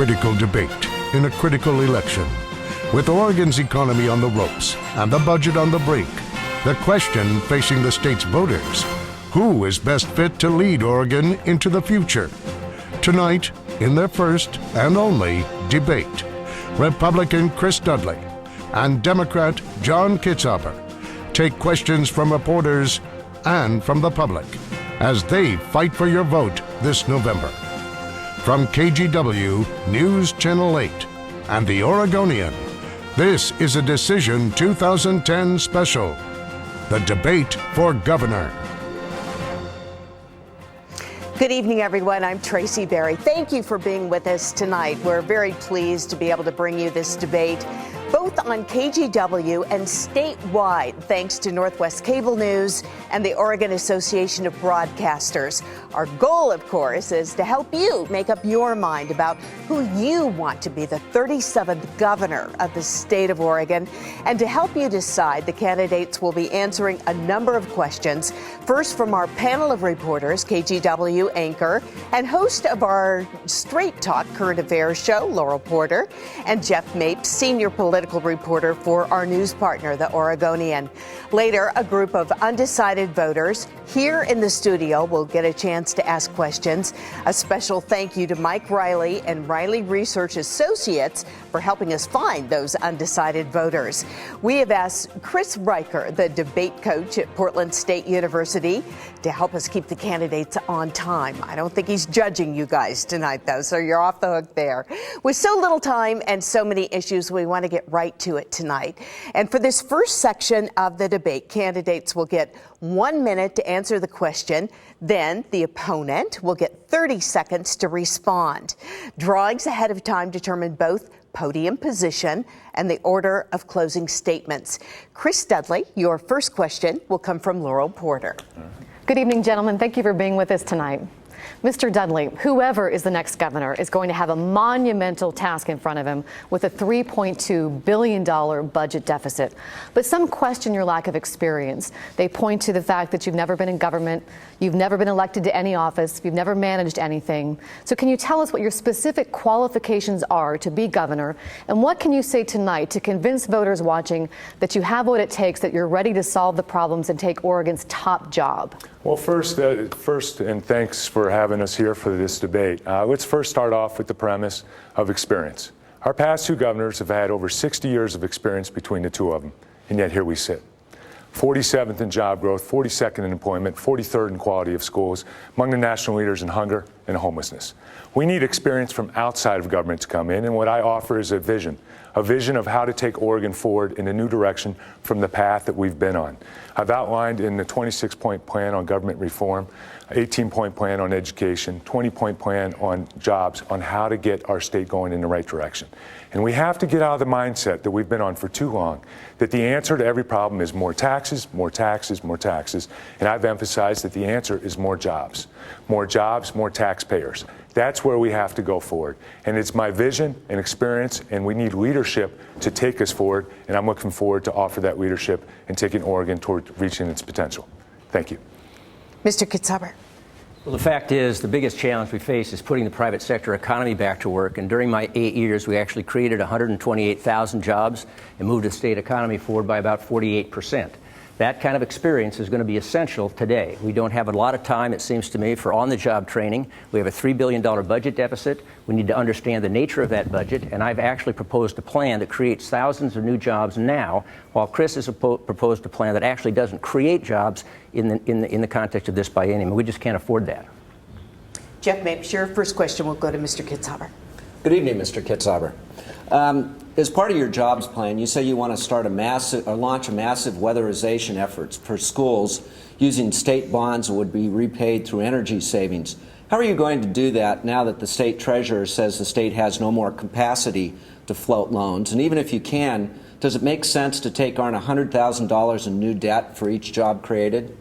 critical debate in a critical election. With Oregon's economy on the ropes and the budget on the brink, the question facing the state's voters: who is best fit to lead Oregon into the future? Tonight, in their first and only debate, Republican Chris Dudley and Democrat John Kitzhaber take questions from reporters and from the public as they fight for your vote this November. From KGW News Channel 8 and The Oregonian, this is a Decision 2010 special, The Debate for Governor. Good evening, everyone. I'm Tracy Berry. Thank you for being with us tonight. We're very pleased to be able to bring you this debate, both on KGW and statewide, thanks to Northwest Cable News and the Oregon Association of Broadcasters. Our goal, of course, is to help you make up your mind about who you want to be the 37th governor of the state of Oregon. And to help you decide, the candidates will be answering a number of questions. First, from our panel of reporters, KGW anchor and host of our Straight Talk current affairs show, Laurel Porter, and Jeff Mapes, senior political reporter for our news partner, The Oregonian. Later, a group of undecided voters here in the studio will get a chance to ask questions. A special thank you to Mike Riley and Riley Research Associates for helping us find those undecided voters. We have asked Chris Riker, the debate coach at Portland State University, to help us keep the candidates on time. I don't think he's judging you guys tonight, though, so you're off the hook there. With so little time and so many issues, we want to get right to it tonight. And for this first section of the debate, candidates will get 1 minute to answer the question. Then the opponent will get 30 seconds to respond. Drawings ahead of time determine both podium position and the order of closing statements. Chris Dudley, your first question will come from Laurel Porter. Good evening, gentlemen. Thank you for being with us tonight. Mr. Dudley, whoever is the next governor is going to have a monumental task in front of him with a $3.2 billion budget deficit. But some question your lack of experience. They point to the fact that you've never been in government, you've never been elected to any office, you've never managed anything. So can you tell us what your specific qualifications are to be governor? And what can you say tonight to convince voters watching that you have what it takes, that you're ready to solve the problems and take Oregon's top job? Well, first, and thanks for having us here for this debate. Let's first start off with the premise of experience. Our past two governors have had over 60 years of experience between the two of them, and yet here we sit. 47th in job growth, 42nd in employment, 43rd in quality of schools, among the national leaders in hunger and homelessness. We need experience from outside of government to come in, and what I offer is a vision of how to take Oregon forward in a new direction from the path that we've been on. I've outlined in the 26-point plan on government reform, 18-point plan on education, 20-point plan on jobs, on how to get our state going in the right direction. And we have to get out of the mindset that we've been on for too long, that the answer to every problem is more taxes, more taxes, more taxes. And I've emphasized that the answer is more jobs, more taxpayers. That's where we have to go forward. And it's my vision and experience, and we need leadership to take us forward. And I'm looking forward to offer that leadership and taking Oregon toward reaching its potential. Thank you. Mr. Kitzhaber. Well, the fact is, the biggest challenge we face is putting the private sector economy back to work. And during my 8 years, we actually created 128,000 jobs and moved the state economy forward by about 48%. That kind of experience is going to be essential today. We don't have a lot of time, it seems to me, for on-the-job training. We have a $3 billion budget deficit. We need to understand the nature of that budget, and I've actually proposed a plan that creates thousands of new jobs now, while Chris has proposed a plan that actually doesn't create jobs in the context of this biennium. We just can't afford that. Jeff Mapes, your first question will go to Mr. Kitzhaber. Good evening, Mr. Kitzhaber. As part of your jobs plan, you say you want to start launch a massive weatherization efforts for schools using state bonds that would be repaid through energy savings. How are you going to do that now that the state treasurer says the state has no more capacity to float loans? And even if you can, does it make sense to take on $100,000 in new debt for each job created?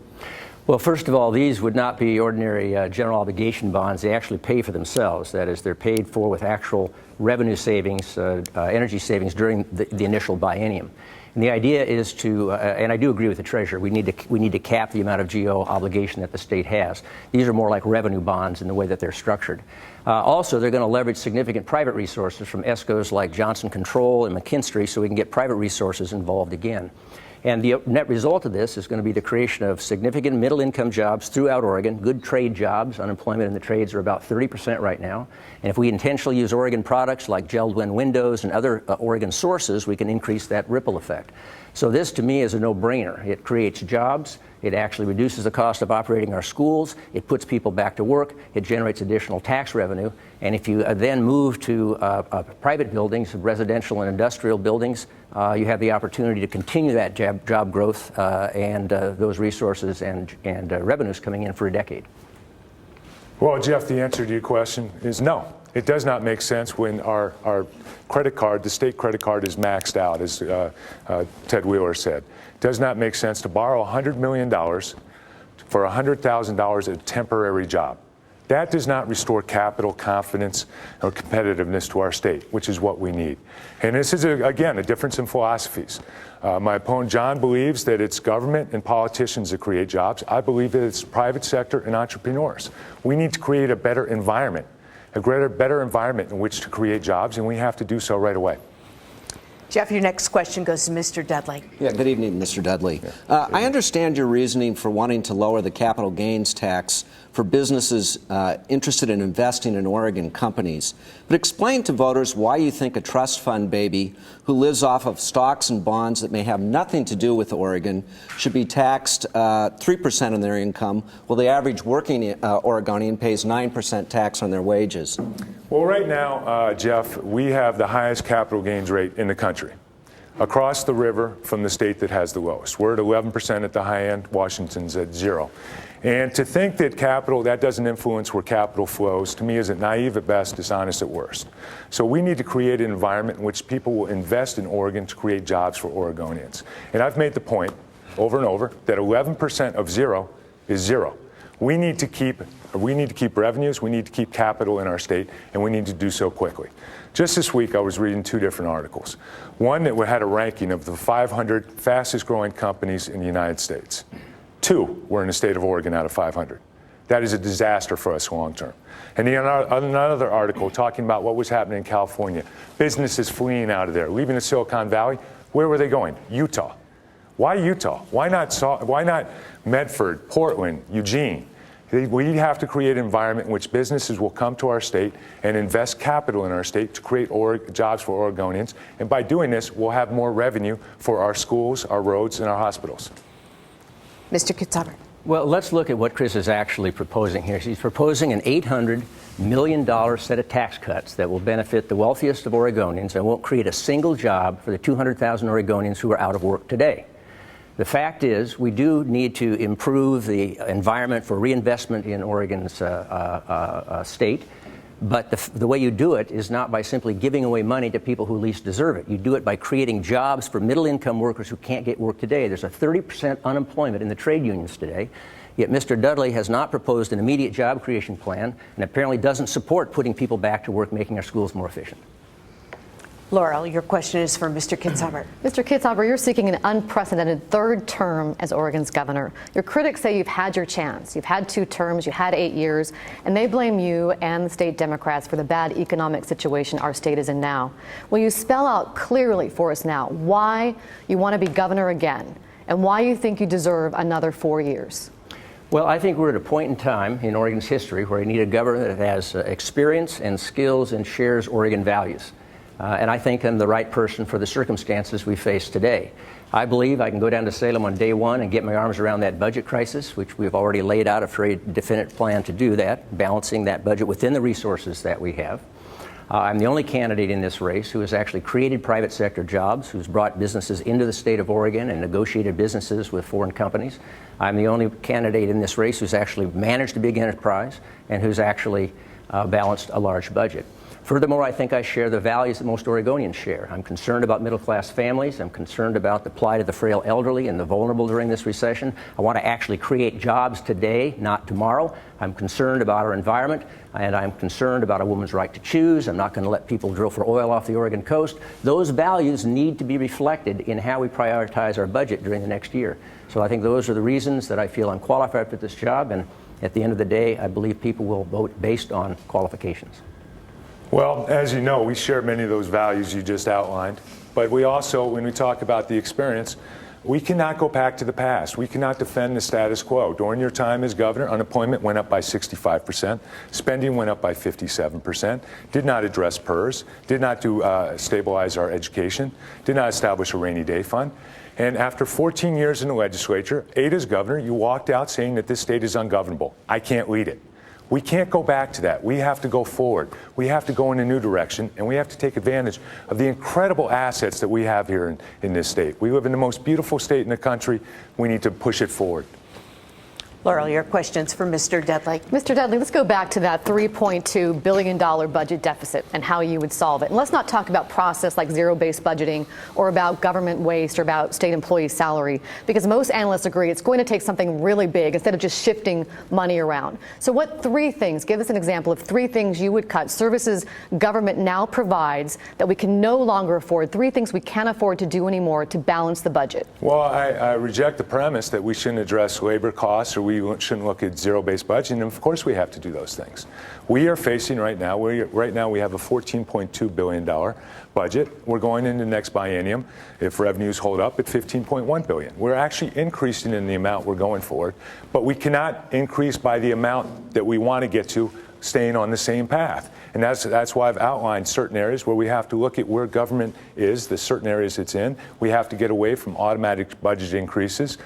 Well, first of all, these would not be ordinary general obligation bonds. They actually pay for themselves. That is, they're paid for with actual revenue savings, energy savings during the initial biennium. And the idea is to, and I do agree with the Treasurer, we need to cap the amount of GO obligation that the state has. These are more like revenue bonds in the way that they're structured. Also, they're going to leverage significant private resources from ESCOs like Johnson Control and McKinstry so we can get private resources involved again. And the net result of this is going to be the creation of significant middle-income jobs throughout Oregon, good trade jobs. Unemployment in the trades are about 30% right now. And if we intentionally use Oregon products like gelled-win windows and other Oregon sources, we can increase that ripple effect. So this, to me, is a no-brainer. It creates jobs. It actually reduces the cost of operating our schools. It puts people back to work. It generates additional tax revenue. And if you then move to private buildings, residential and industrial buildings, you have the opportunity to continue that job growth and those resources and revenues coming in for a decade. Well, Jeff, the answer to your question is no. It does not make sense when our credit card, the state credit card, is maxed out, as Ted Wheeler said. It does not make sense to borrow $100 million for $100,000 at a temporary job. That does not restore capital, confidence, or competitiveness to our state, which is what we need. And this is, again, a difference in philosophies. My opponent, John, believes that it's government and politicians that create jobs. I believe that it's private sector and entrepreneurs. We need to create a better environment, a better environment in which to create jobs, and we have to do so right away. Jeff, your next question goes to Mr. Dudley. Yeah, good evening, Mr. Dudley. I understand your reasoning for wanting to lower the capital gains tax for businesses interested in investing in Oregon companies. But explain to voters why you think a trust fund baby who lives off of stocks and bonds that may have nothing to do with Oregon should be taxed 3% on their income, while the average working Oregonian pays 9% tax on their wages. Well, right now, Jeff, we have the highest capital gains rate in the country, across the river from the state that has the lowest. We're at 11% at the high end. Washington's at 0%. And to think that capital, that doesn't influence where capital flows, to me, is naive at best, dishonest at worst. So we need to create an environment in which people will invest in Oregon to create jobs for Oregonians. And I've made the point over and over that 11% of 0 is 0. We need to keep revenues, we need to keep capital in our state, and we need to do so quickly. Just this week, I was reading 2 different articles. One that had a ranking of the 500 fastest growing companies in the United States. 2 were in the state of Oregon out of 500. That is a disaster for us long term. And another article talking about what was happening in California. Businesses fleeing out of there, leaving the Silicon Valley. Where were they going? Utah. Why Utah? Why not Medford, Portland, Eugene? We have to create an environment in which businesses will come to our state and invest capital in our state to create jobs for Oregonians. And by doing this, we'll have more revenue for our schools, our roads, and our hospitals. Mr. Kitzhaber. Well, let's look at what Chris is actually proposing here. He's proposing an $800 million set of tax cuts that will benefit the wealthiest of Oregonians and won't create a single job for the 200,000 Oregonians who are out of work today. The fact is, we do need to improve the environment for reinvestment in Oregon's state, but the way you do it is not by simply giving away money to people who least deserve it. You do it by creating jobs for middle-income workers who can't get work today. There's a 30% unemployment in the trade unions today, yet Mr. Dudley has not proposed an immediate job creation plan and apparently doesn't support putting people back to work, making our schools more efficient. Laurel, your question is for Mr. Kitzhaber. Mr. Kitzhaber, you're seeking an unprecedented 3rd term as Oregon's governor. Your critics say you've had your chance. You've had 2 terms, you had 8 years, and they blame you and the state Democrats for the bad economic situation our state is in now. Will you spell out clearly for us now why you want to be governor again and why you think you deserve another 4 years? Well, I think we're at a point in time in Oregon's history where we need a governor that has experience and skills and shares Oregon values. And I think I'm the right person for the circumstances we face today. I believe I can go down to Salem on day 1 and get my arms around that budget crisis, which we've already laid out a very definite plan to do that, balancing that budget within the resources that we have. I'm the only candidate in this race who has actually created private sector jobs, who's brought businesses into the state of Oregon and negotiated businesses with foreign companies. I'm the only candidate in this race who's actually managed a big enterprise and who's actually balanced a large budget. Furthermore, I think I share the values that most Oregonians share. I'm concerned about middle-class families. I'm concerned about the plight of the frail elderly and the vulnerable during this recession. I want to actually create jobs today, not tomorrow. I'm concerned about our environment, and I'm concerned about a woman's right to choose. I'm not going to let people drill for oil off the Oregon coast. Those values need to be reflected in how we prioritize our budget during the next year. So I think those are the reasons that I feel I'm qualified for this job, and at the end of the day, I believe people will vote based on qualifications. Well, as you know, we share many of those values you just outlined. But we also, when we talk about the experience, we cannot go back to the past. We cannot defend the status quo. During your time as governor, unemployment went up by 65%, spending went up by 57%, did not address PERS, did not stabilize our education, did not establish a rainy day fund. And after 14 years in the legislature, 8 as governor, you walked out saying that this state is ungovernable. I can't lead it. We can't go back to that. We have to go forward. We have to go in a new direction, and we have to take advantage of the incredible assets that we have here in this state. We live in the most beautiful state in the country. We need to push it forward. Laurel, your questions for Mr. Dudley. Mr. Dudley, let's go back to that $3.2 billion budget deficit and how you would solve it. And let's not talk about process like zero-based budgeting or about government waste or about state employee salary, because most analysts agree it's going to take something really big instead of just shifting money around. So what 3 things, give us an example of 3 things you would cut, services government now provides that we can no longer afford, 3 things we can't afford to do anymore to balance the budget? Well, I reject the premise that we shouldn't address labor costs or we shouldn't look at zero-based budgeting, and of course we have to do those things. We are facing right now we have a $14.2 billion budget. We're going into the next biennium, if revenues hold up, at $15.1 billion. We're actually increasing in the amount we're going forward, but we cannot increase by the amount that we want to get to staying on the same path. And that's why I've outlined certain areas where we have to look at where government is, the certain areas it's in. We have to get away from automatic budget increases.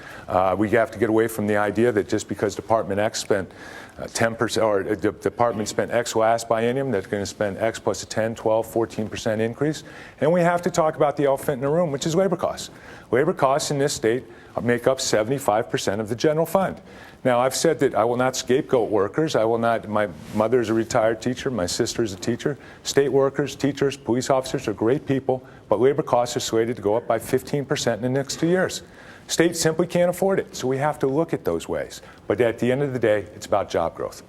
We have to get away from the idea that just because Department X spent 10%, or the department spent X last biennium, that's going to spend X plus a 10, 12, 14% increase. And we have to talk about the elephant in the room, which is labor costs. Labor costs in this state make up 75% of the general fund. Now, I've said that I will not scapegoat workers. I will not. My mother is a retired teacher. My sister is a teacher. State workers, teachers, police officers are great people, but labor costs are slated to go up by 15% in the next 2 years. States simply can't afford it, so we have to look at those ways. But at the end of the day, it's about job growth.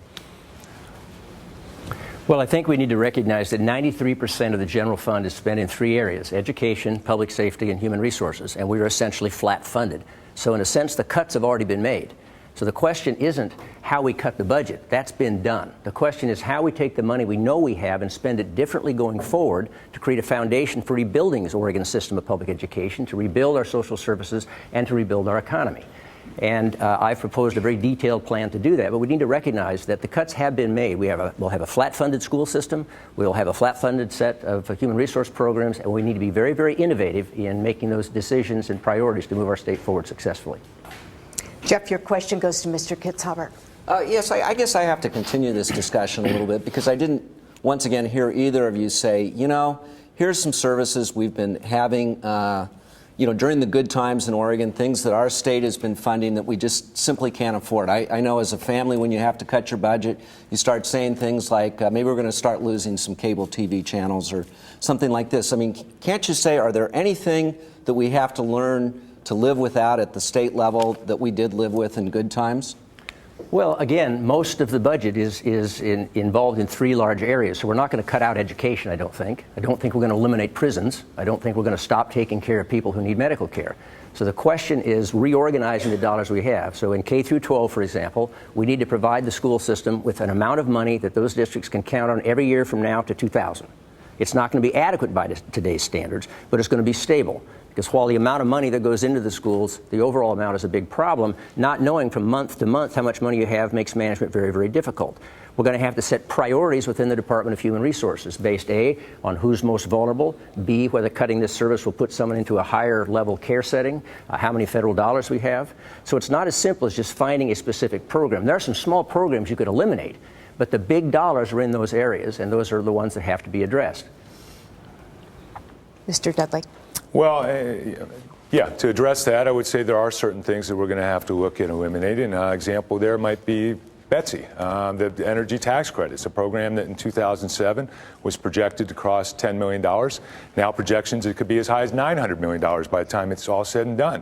Well, I think we need to recognize that 93% of the general fund is spent in 3 areas: education, public safety, and human resources, and we are essentially flat funded. So in a sense, the cuts have already been made. So the question isn't how we cut the budget. That's been done. The question is how we take the money we know we have and spend it differently going forward to create a foundation for rebuilding this Oregon system of public education, to rebuild our social services, and to rebuild our economy. And I've proposed a very detailed plan to do that. But we need to recognize that the cuts have been made. We'll have a flat-funded school system. We'll have a flat-funded set of human resource programs. And we need to be very, very innovative in making those decisions and priorities to move our state forward successfully. Jeff, your question goes to Mr. Kitzhaber. Yes, I guess I have to continue this discussion a little bit because I didn't, once again, hear either of you say, you know, here's some services we've been having, during the good times in Oregon, things that our state has been funding that we just simply can't afford. I know as a family, when you have to cut your budget, you start saying things like, maybe we're going to start losing some cable TV channels or something like this. I mean, can't you say, are there anything that we have to learn to live without at the state level that we did live with in good times? Well, again, most of the budget is involved in 3 large areas. So we're not going to cut out education, I don't think. I don't think we're going to eliminate prisons. I don't think we're going to stop taking care of people who need medical care. So the question is reorganizing the dollars we have. So in K through 12, for example, we need to provide the school system with an amount of money that those districts can count on every year from now to 2000. It's not going to be adequate by today's standards, but it's going to be stable. Because while the amount of money that goes into the schools, the overall amount is a big problem, not knowing from month to month how much money you have makes management very, very difficult. We're going to have to set priorities within the Department of Human Resources based, A, on who's most vulnerable, B, whether cutting this service will put someone into a higher level care setting, how many federal dollars we have. So it's not as simple as just finding a specific program. There are some small programs you could eliminate, but the big dollars are in those areas, and those are the ones that have to be addressed. Mr. Dudley. Well, yeah, to address that, I would say there are certain things that we're going to have to look at eliminating. An example there might be Betsy, the energy tax credits, a program that in 2007 was projected to cost $10 million. Now projections, it could be as high as $900 million by the time it's all said and done.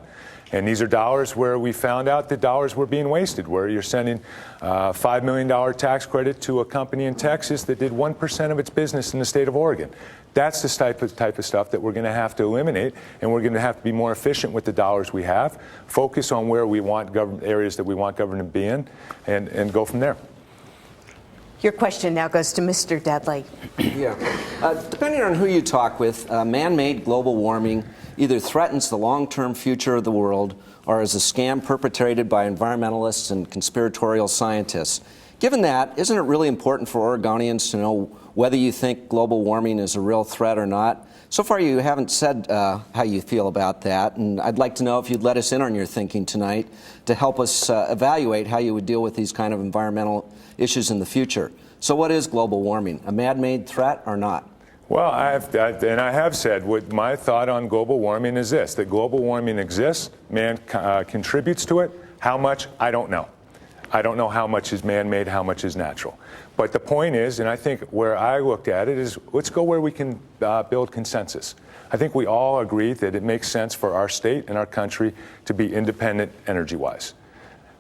And these are dollars where we found out that dollars were being wasted, where you're sending a $5 million tax credit to a company in Texas that did 1% of its business in the state of Oregon. That's the type of stuff that we're going to have to eliminate, and we're going to have to be more efficient with the dollars we have, focus on where we want areas that we want government to be in, and go from there. Your question now goes to Mr. Dudley. Yeah. Depending on who you talk with, man-made global warming either threatens the long-term future of the world or is a scam perpetrated by environmentalists and conspiratorial scientists. Given that, isn't it really important for Oregonians to know whether you think global warming is a real threat or not? So far, you haven't said how you feel about that, and I'd like to know if you'd let us in on your thinking tonight to help us evaluate how you would deal with these kind of environmental issues in the future. So what is global warming, a man-made threat or not? Well, I have said what my thought on global warming is this, that global warming exists, man contributes to it. How much? I don't know. I don't know how much is man-made, how much is natural. But the point is, and I think where I looked at it is, let's go where we can build consensus. I think we all agree that it makes sense for our state and our country to be independent energy-wise.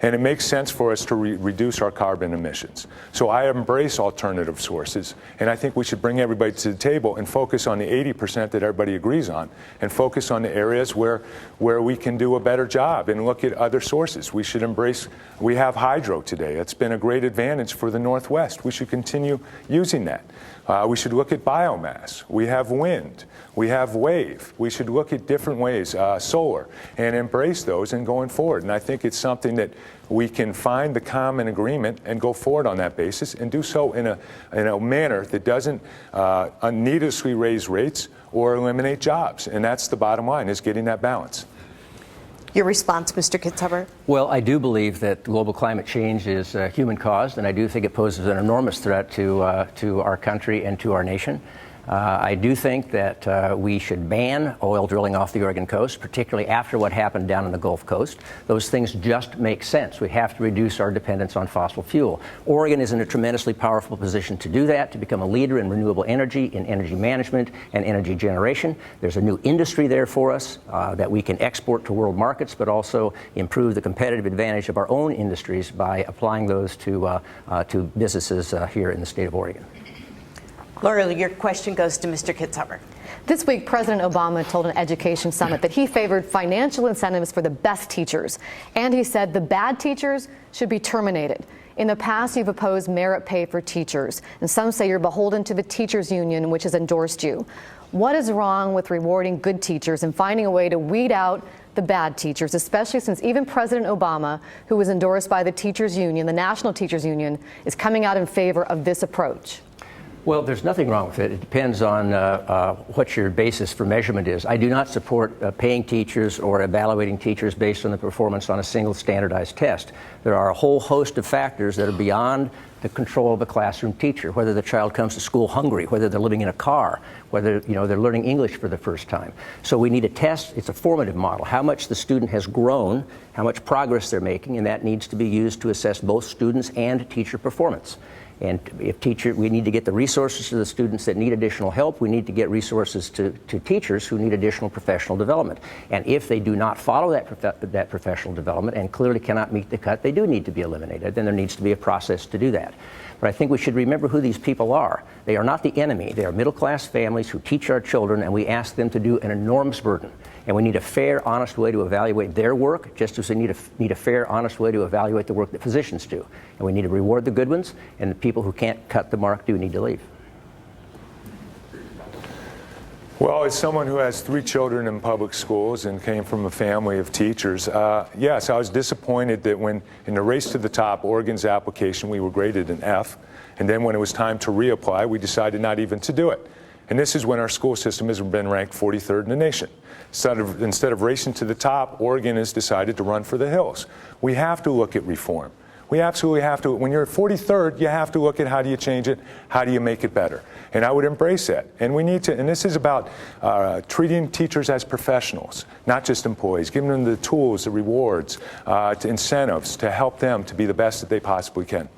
And it makes sense for us to reduce our carbon emissions. So I embrace alternative sources, and I think we should bring everybody to the table and focus on the 80% that everybody agrees on, and focus on the areas where we can do a better job and look at other sources. We should embrace, we have hydro today. It's been a great advantage for the Northwest. We should continue using that. We should look at biomass. We have wind. We have wave. We should look at different ways, solar, and embrace those and going forward. And I think it's something that we can find the common agreement and go forward on that basis, and do so in a manner that doesn't needlessly raise rates or eliminate jobs. And that's the bottom line, is getting that balance. Your response, Mr. Kitzhaber? Well, I do believe that global climate change is human-caused, and I do think it poses an enormous threat to our country and to our nation. I do think that we should ban oil drilling off the Oregon coast, particularly after what happened down in the Gulf Coast. Those things just make sense. We have to reduce our dependence on fossil fuel. Oregon is in a tremendously powerful position to do that, to become a leader in renewable energy, in energy management, and energy generation. There's a new industry there for us that we can export to world markets, but also improve the competitive advantage of our own industries by applying those to businesses here in the state of Oregon. Laura, your question goes to Mr. Kitzhaber. This week, President Obama told an education summit that he favored financial incentives for the best teachers. And he said the bad teachers should be terminated. In the past, you've opposed merit pay for teachers, and some say you're beholden to the teachers union, which has endorsed you. What is wrong with rewarding good teachers and finding a way to weed out the bad teachers, especially since even President Obama, who was endorsed by the teachers union, the National Teachers Union, is coming out in favor of this approach? Well, there's nothing wrong with it. It depends on what your basis for measurement is. I do not support paying teachers or evaluating teachers based on the performance on a single standardized test. There are a whole host of factors that are beyond the control of a classroom teacher, whether the child comes to school hungry, whether they're living in a car, whether they're learning English for the first time. So we need a test. It's a formative model, how much the student has grown, how much progress they're making, and that needs to be used to assess both students and teacher performance. And we need to get the resources to the students that need additional help. We need to get resources to teachers who need additional professional development. And if they do not follow that professional development and clearly cannot meet the cut, they do need to be eliminated. Then there needs to be a process to do that. But I think we should remember who these people are. They are not the enemy. They are middle-class families who teach our children, and we ask them to do an enormous burden. And we need a fair, honest way to evaluate their work, just as we need a fair, honest way to evaluate the work that physicians do. And we need to reward the good ones, and the people who can't cut the mark do need to leave. Well, as someone who has 3 children in public schools and came from a family of teachers, yes, I was disappointed that when in the race to the top, Oregon's application, we were graded an F. And then when it was time to reapply, we decided not even to do it. And this is when our school system has been ranked 43rd in the nation. Instead of racing to the top, Oregon has decided to run for the hills. We have to look at reform. We absolutely have to. When you're 43rd, you have to look at how do you change it, how do you make it better. And I would embrace that. And we need to, and this is about treating teachers as professionals, not just employees, giving them the tools, the rewards, incentives to help them to be the best that they possibly can.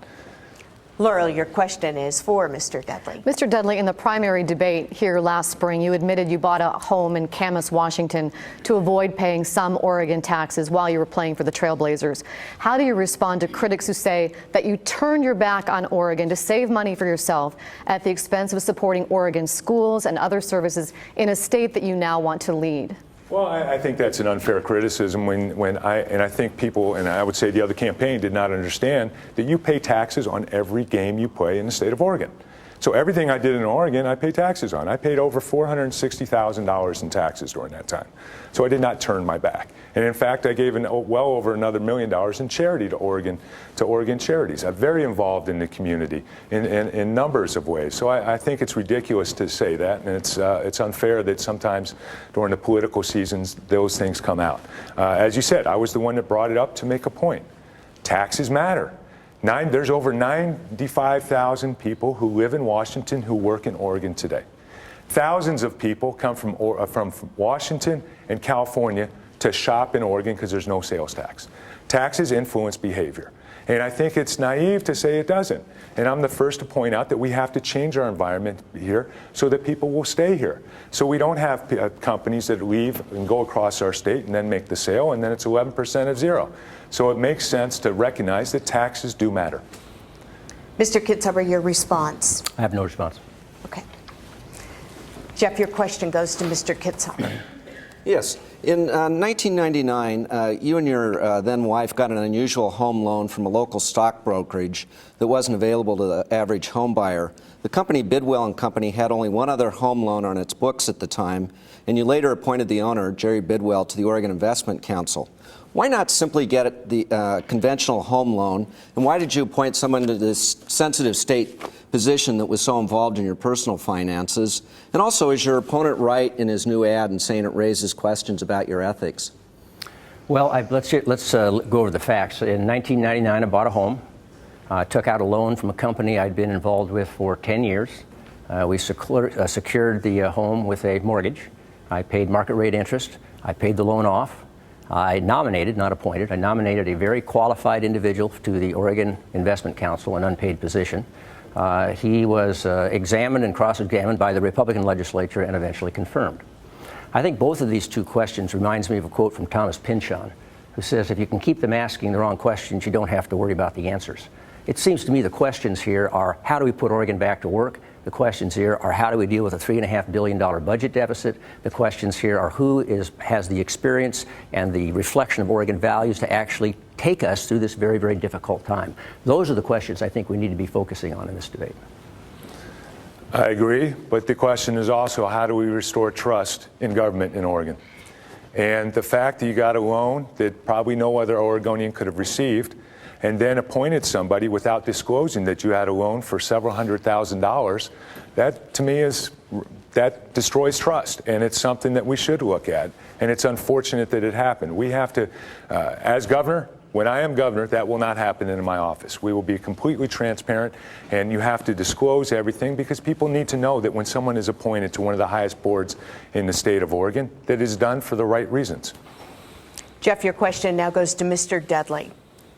Laurel, your question is for Mr. Dudley. Mr. Dudley, in the primary debate here last spring, you admitted you bought a home in Camas, Washington to avoid paying some Oregon taxes while you were playing for the Trailblazers. How do you respond to critics who say that you turned your back on Oregon to save money for yourself at the expense of supporting Oregon schools and other services in a state that you now want to lead? Well, I think that's an unfair criticism I think people, and I would say the other campaign, did not understand that you pay taxes on every game you play in the state of Oregon. So everything I did in Oregon, I pay taxes on. I paid over $460,000 in taxes during that time. So I did not turn my back. And in fact, I gave well over another $1 million in charity to Oregon charities. I'm very involved in the community in numbers of ways. So I think it's ridiculous to say that, and it's unfair that sometimes during the political seasons those things come out. As you said, I was the one that brought it up to make a point. Taxes matter. There's over 95,000 people who live in Washington who work in Oregon today. Thousands of people come from Washington and California to shop in Oregon because there's no sales tax. Taxes influence behavior. And I think it's naive to say it doesn't. And I'm the first to point out that we have to change our environment here so that people will stay here. So we don't have companies that leave and go across our state and then make the sale, and then it's 11% of zero. So it makes sense to recognize that taxes do matter. Mr. Kitzhaber, your response. I have no response. Okay. Jeff, your question goes to Mr. Kitzhaber. Yes. In 1999, you and your then wife got an unusual home loan from a local stock brokerage that wasn't available to the average home buyer. The company Bidwell and Company had only one other home loan on its books at the time, and you later appointed the owner, Jerry Bidwell, to the Oregon Investment Council. Why not simply get the conventional home loan, and why did you appoint someone to this sensitive state position that was so involved in your personal finances? And also, is your opponent right in his new ad in saying it raises questions about your ethics? Well, let's go over the facts. In 1999, I bought a home. Took out a loan from a company I'd been involved with for 10 years. We secured the home with a mortgage. I paid market rate interest. I paid the loan off. I nominated, not appointed, I nominated a very qualified individual to the Oregon Investment Council, an unpaid position. He was examined and cross-examined by the Republican legislature and eventually confirmed. I think both of these two questions reminds me of a quote from Thomas Pynchon, who says, if you can keep them asking the wrong questions, you don't have to worry about the answers. It seems to me the questions here are, how do we put Oregon back to work? The questions here are, how do we deal with a $3.5 billion budget deficit? The questions here are, who has the experience and the reflection of Oregon values to actually take us through this very, very difficult time? Those are the questions I think we need to be focusing on in this debate. I agree, but the question is also, how do we restore trust in government in Oregon? And the fact that you got a loan that probably no other Oregonian could have received, and then appointed somebody without disclosing that you had a loan for several $100,000, that to me that destroys trust, and it's something that we should look at. And it's unfortunate that it happened. We have to, as governor, when I am governor, that will not happen in my office. We will be completely transparent, and you have to disclose everything because people need to know that when someone is appointed to one of the highest boards in the state of Oregon, that it is done for the right reasons. Jeff, your question now goes to Mr. Dudley.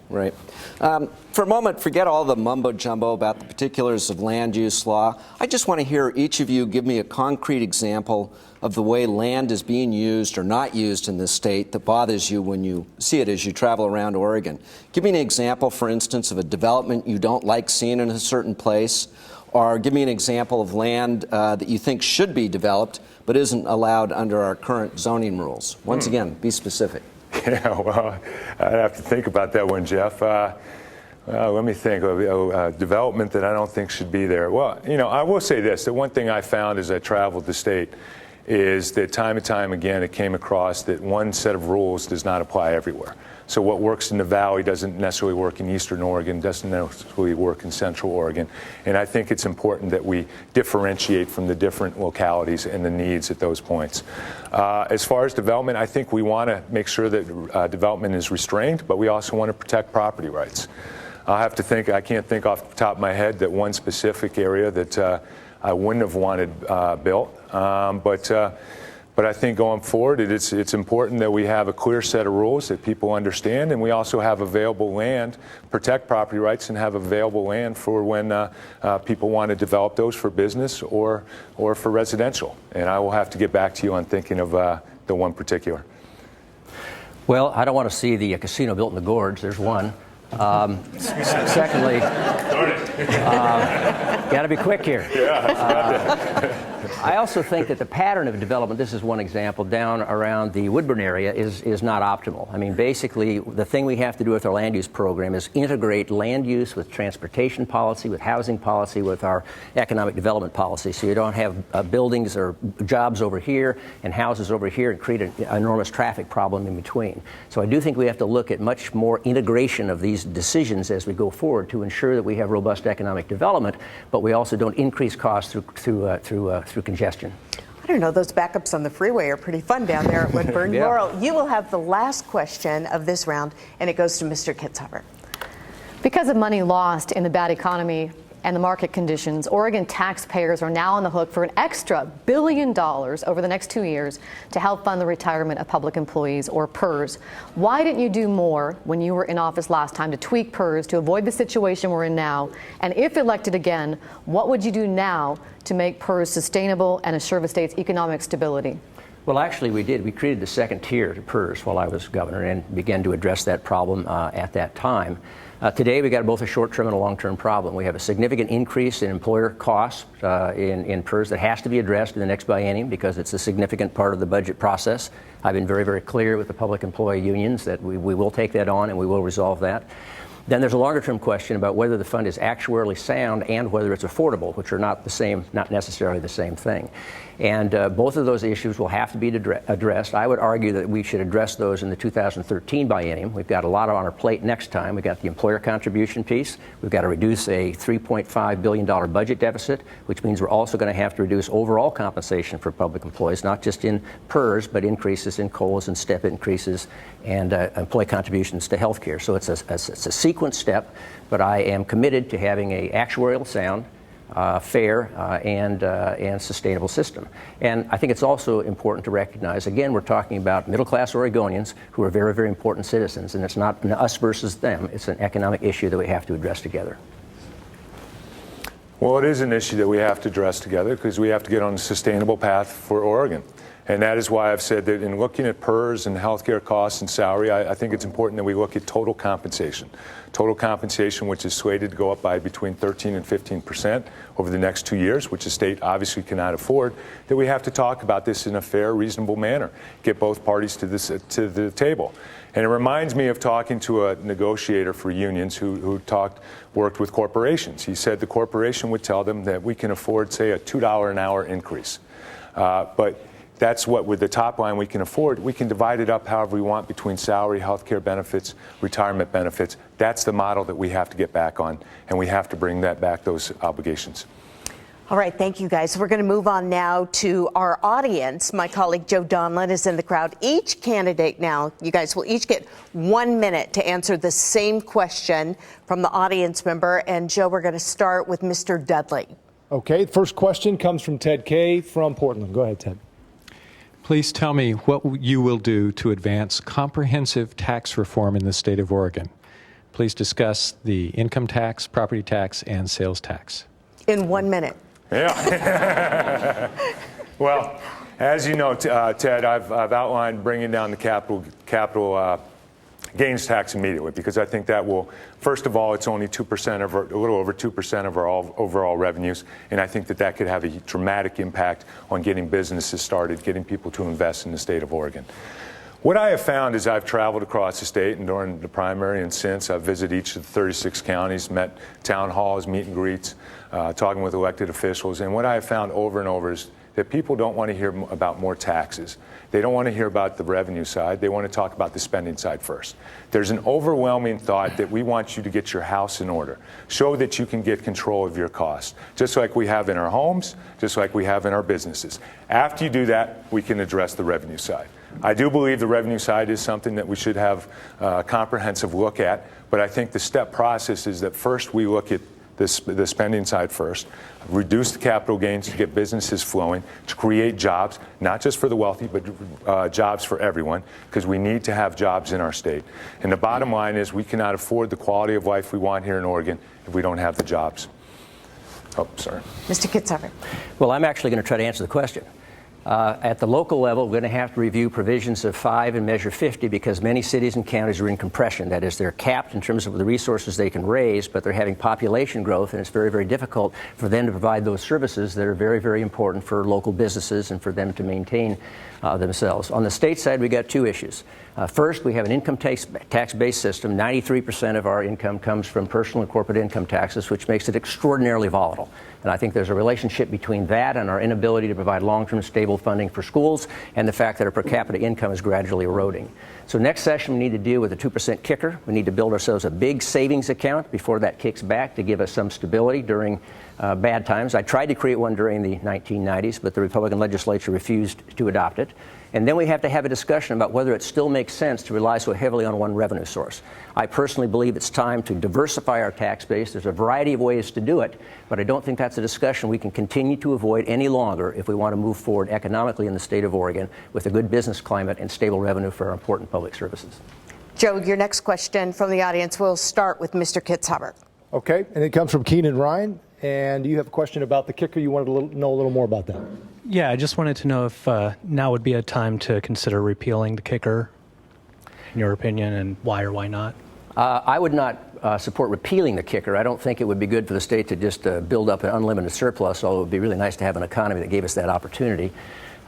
Right. For a moment, forget all the mumbo-jumbo about the particulars of land use law. I just want to hear each of you give me a concrete example of the way land is being used or not used in this state that bothers you when you see it as you travel around Oregon. Give me an example, for instance, of a development you don't like seeing in a certain place, or give me an example of land that you think should be developed but isn't allowed under our current zoning rules. Once again, be specific. Yeah, well, I'd have to think about that one, Jeff. Let me think of a development that I don't think should be there. Well, I will say this. The one thing I found as I traveled the state is that time and time again it came across that one set of rules does not apply everywhere. So what works in the Valley doesn't necessarily work in Eastern Oregon, doesn't necessarily work in Central Oregon. And I think it's important that we differentiate from the different localities and the needs at those points. As far as development, I think we want to make sure that development is restrained, but we also want to protect property rights. I'll have to think, I can't think off the top of my head that one specific area that I wouldn't have wanted built. But I think going forward, it's important that we have a clear set of rules that people understand, and we also have available land, protect property rights, and have available land for when people want to develop those for business or for residential. And I will have to get back to you on thinking of the one particular. Well, I don't want to see the casino built in the gorge. There's one. Secondly, got to be quick here. I also think that the pattern of development, this is one example, down around the Woodburn area is not optimal. I mean, basically, the thing we have to do with our land use program is integrate land use with transportation policy, with housing policy, with our economic development policy, so you don't have buildings or jobs over here and houses over here and create an enormous traffic problem in between. So I do think we have to look at much more integration of these decisions as we go forward to ensure that we have robust economic development, but we also don't increase costs through congestion. I don't know, those backups on the freeway are pretty fun down there at Woodburn. Yeah. Laurel, you will have the last question of this round, and it goes to Mr. Kitzhaber. Because of money lost in the bad economy and the market conditions, Oregon taxpayers are now on the hook for an extra $1 billion over the next 2 years to help fund the retirement of public employees, or PERS. Why didn't you do more when you were in office last time to tweak PERS to avoid the situation we're in now? And if elected again, what would you do now to make PERS sustainable and assure the state's economic stability? Well, actually, we did. We created the second tier to PERS while I was governor and began to address that problem at that time. Today, we got both a short-term and a long-term problem. We have a significant increase in employer costs in PERS that has to be addressed in the next biennium because it's a significant part of the budget process. I've been very, very clear with the public employee unions that we will take that on and we will resolve that. Then there's a longer-term question about whether the fund is actuarially sound and whether it's affordable, which are not necessarily the same thing. And both of those issues will have to be addressed. I would argue that we should address those in the 2013 biennium. We've got a lot on our plate next time. We've got the employer contribution piece. We've got to reduce a $3.5 billion budget deficit, which means we're also going to have to reduce overall compensation for public employees, not just in PERS, but increases in COLAs and step increases and employee contributions to health care. So it's a sequence step, but I am committed to having an actuarial sound, fair and sustainable system. And I think it's also important to recognize, again, we're talking about middle-class Oregonians who are very, very important citizens, and it's not an us versus them. It's an economic issue that we have to address together. Well, it is an issue that we have to address together because we have to get on a sustainable path for Oregon. And that is why I've said that in looking at PERS and healthcare costs and salary, I think it's important that we look at total compensation. Total compensation, which is slated to go up by between 13 and 15% over the next 2 years, which the state obviously cannot afford, that we have to talk about this in a fair, reasonable manner, get both parties to the table. And it reminds me of talking to a negotiator for unions who worked with corporations. He said the corporation would tell them that we can afford, say, a $2 an hour increase. But that's what, with the top line, we can afford. We can divide it up however we want between salary, health care benefits, retirement benefits. That's the model that we have to get back on, and we have to bring that back, those obligations. All right, thank you, guys. We're going to move on now to our audience. My colleague Joe Donlin is in the crowd. Each candidate now, you guys will each get 1 minute to answer the same question from the audience member. And Joe, we're going to start with Mr. Dudley. Okay, first question comes from Ted Kay from Portland. Go ahead, Ted. Please tell me what you will do to advance comprehensive tax reform in the state of Oregon. Please discuss the income tax, property tax, and sales tax. In 1 minute. Yeah. Well, as you know, Ted, I've outlined bringing down the capital gains tax immediately, because I think that will, first of all, it's only 2% of a little over 2% of our overall revenues, and I think that could have a dramatic impact on getting businesses started, getting people to invest in the state of Oregon. What I have found is I've traveled across the state, and during the primary and since, I've visited each of the 36 counties, met town halls, meet and greets, talking with elected officials, and what I have found over and over is that people don't want to hear about more taxes. They don't want to hear about the revenue side. They want to talk about the spending side first. There's an overwhelming thought that we want you to get your house in order. Show that you can get control of your costs, just like we have in our homes, just like we have in our businesses. After you do that, we can address the revenue side. I do believe the revenue side is something that we should have a comprehensive look at, but I think the step process is that first we look at the spending side first, reduce the capital gains to get businesses flowing, to create jobs, not just for the wealthy, but jobs for everyone, because we need to have jobs in our state. And the bottom line is we cannot afford the quality of life we want here in Oregon if we don't have the jobs. Oh, sorry. Mr. Kitzhaber. Well, I'm actually going to try to answer the question. At the local level, we're going to have to review provisions of 5 and Measure 50 because many cities and counties are in compression. That is, they're capped in terms of the resources they can raise, but they're having population growth, and it's very, very difficult for them to provide those services that are very, very important for local businesses and for them to maintain themselves. On the state side, we got 2 issues. First, we have an income tax-based system. 93% of our income comes from personal and corporate income taxes, which makes it extraordinarily volatile. And I think there's a relationship between that and our inability to provide long-term stable funding for schools and the fact that our per capita income is gradually eroding. So next session, we need to deal with a 2% kicker. We need to build ourselves a big savings account before that kicks back to give us some stability during bad times. I tried to create one during the 1990s, but the Republican legislature refused to adopt it. And then we have to have a discussion about whether it still makes sense to rely so heavily on one revenue source. I personally believe it's time to diversify our tax base. There's a variety of ways to do it, but I don't think that's a discussion we can continue to avoid any longer if we want to move forward economically in the state of Oregon with a good business climate and stable revenue for our important public services. Joe, your next question from the audience will start with Mr. Kitzhaber. Okay, and it comes from Keenan Ryan. And you have a question about the kicker. You wanted to know a little more about that. Yeah, I just wanted to know if now would be a time to consider repealing the kicker, in your opinion, and why or why not? I would not support repealing the kicker. I don't think it would be good for the state to just build up an unlimited surplus, although it would be really nice to have an economy that gave us that opportunity.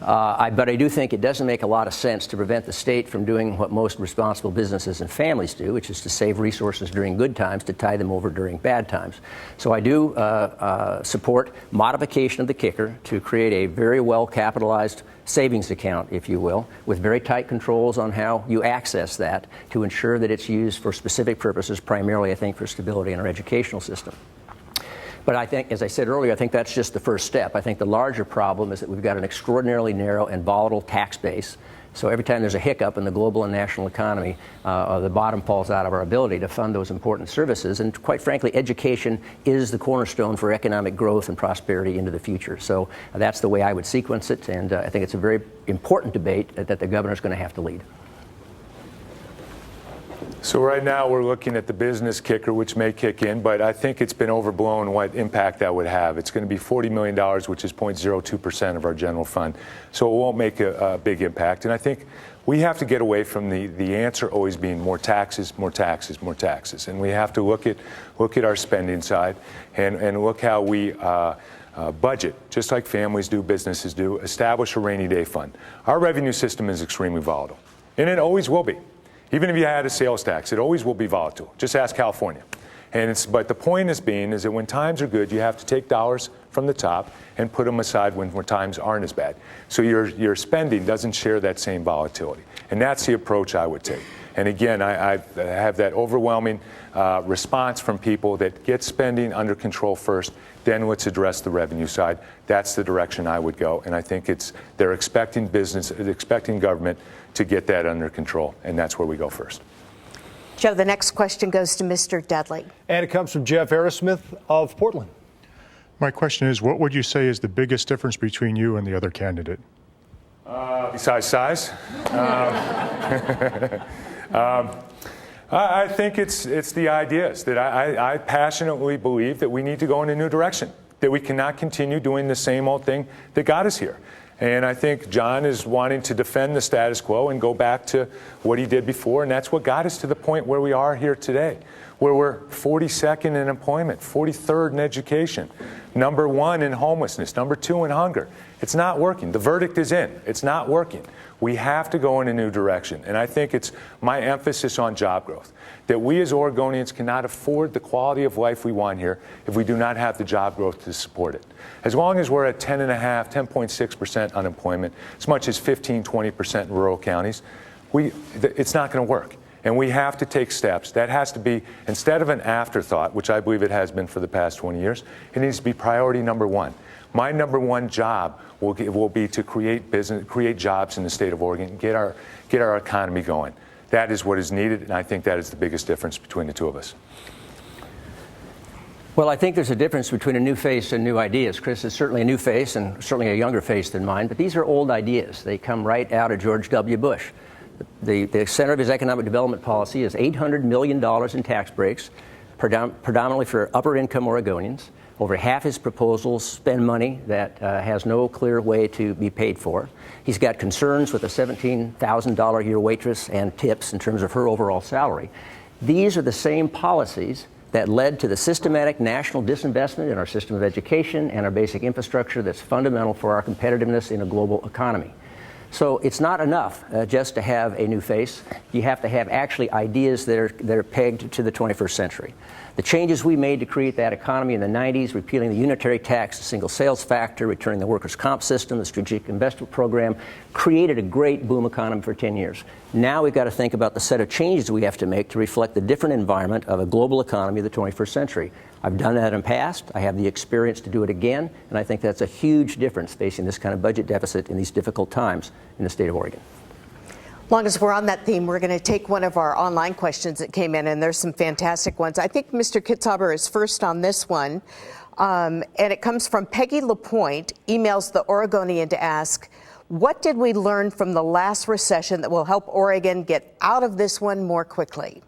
But I do think it doesn't make a lot of sense to prevent the state from doing what most responsible businesses and families do, which is to save resources during good times to tie them over during bad times. So I do support modification of the kicker to create a very well capitalized savings account, if you will, with very tight controls on how you access that to ensure that it's used for specific purposes, primarily, I think, for stability in our educational system. But I think, as I said earlier, I think that's just the first step. I think the larger problem is that we've got an extraordinarily narrow and volatile tax base. So every time there's a hiccup in the global and national economy, the bottom falls out of our ability to fund those important services. And quite frankly, education is the cornerstone for economic growth and prosperity into the future. So that's the way I would sequence it. And I think it's a very important debate that the governor's going to have to lead. So right now we're looking at the business kicker, which may kick in, but I think it's been overblown what impact that would have. It's going to be $40 million, which is 0.02% of our general fund. So it won't make a big impact. And I think we have to get away from the answer always being more taxes, more taxes, more taxes. And we have to look at our spending side and look how we budget, just like families do, businesses do, establish a rainy day fund. Our revenue system is extremely volatile, and it always will be. Even if you had a sales tax, it always will be volatile. Just ask California. But the point is that when times are good, you have to take dollars from the top and put them aside when times aren't as bad. So your spending doesn't share that same volatility. And that's the approach I would take. And again, I have that overwhelming response from people that get spending under control first, then let's address the revenue side. That's the direction I would go. And I think they're expecting government to get that under control, and that's where we go first. Joe, the next question goes to Mr. Dudley. And it comes from Jeff Aerosmith of Portland. My question is, what would you say is the biggest difference between you and the other candidate? Besides size? I think it's the ideas that I passionately believe that we need to go in a new direction, that we cannot continue doing the same old thing that got us here. And I think John is wanting to defend the status quo and go back to what he did before, and that's what got us to the point where we are here today, where we're 42nd in employment, 43rd in education, number 1 in homelessness, number 2 in hunger. It's not working. The verdict is in. It's not working. We have to go in a new direction. And I think it's my emphasis on job growth, that we as Oregonians cannot afford the quality of life we want here if we do not have the job growth to support it. As long as we're at 10.6% unemployment, as much as 15-20% in rural counties, it's not going to work. And we have to take steps. That has to be, instead of an afterthought, which I believe it has been for the past 20 years, it needs to be priority number 1. My number 1 job will be to create jobs in the state of Oregon, get our economy going. That is what is needed, and I think that is the biggest difference between the two of us. Well, I think there's a difference between a new face and new ideas. Chris is certainly a new face and certainly a younger face than mine, but these are old ideas. They come right out of George W. Bush. The center of his economic development policy is $800 million in tax breaks, predominantly for upper-income Oregonians. Over half his proposals spend money that has no clear way to be paid for. He's got concerns with a $17,000 a year waitress and tips in terms of her overall salary. These are the same policies that led to the systematic national disinvestment in our system of education and our basic infrastructure that's fundamental for our competitiveness in a global economy. So it's not enough just to have a new face. You have to have actually ideas that are pegged to the 21st century. The changes we made to create that economy in the 90s, repealing the unitary tax, the single sales factor, returning the workers' comp system, the strategic investment program, created a great boom economy for 10 years. Now we've got to think about the set of changes we have to make to reflect the different environment of a global economy of the 21st century. I've done that in the past. I have the experience to do it again, and I think that's a huge difference facing this kind of budget deficit in these difficult times in the state of Oregon. Long as we're on that theme, we're going to take one of our online questions that came in, and there's some fantastic ones. I think Mr. Kitzhaber is first on this one, and it comes from Peggy LaPointe, emails the Oregonian to ask, what did we learn from the last recession that will help Oregon get out of this one more quickly?